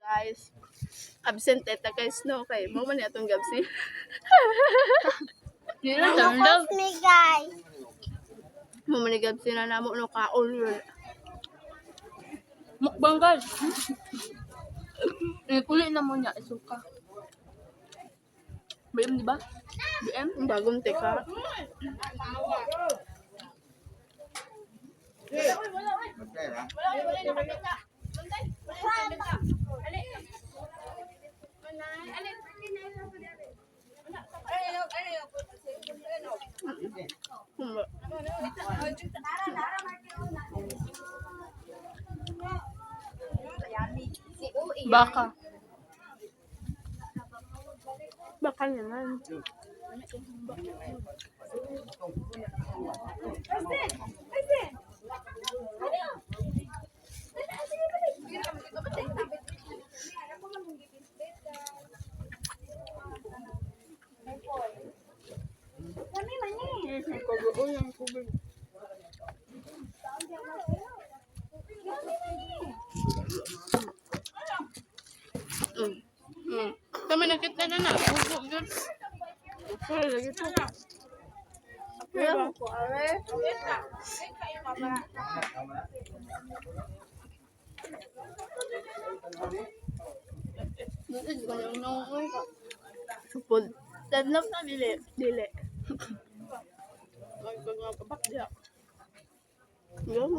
guys. Absent eta kay Snow kay mo man atong gabsi. Dila tanda. Me guys. Mo man gabsi na namo no kaol. Mukbang guys. Kulit na mo niya isuka. BM di ba? BM? Bagong teka. Baka. Baka naman. Kami nakita na na. Bubog yun. Wala lagi ito. Supod. Tadlok na dili. Dili. Ay, kagabak diya. Yan.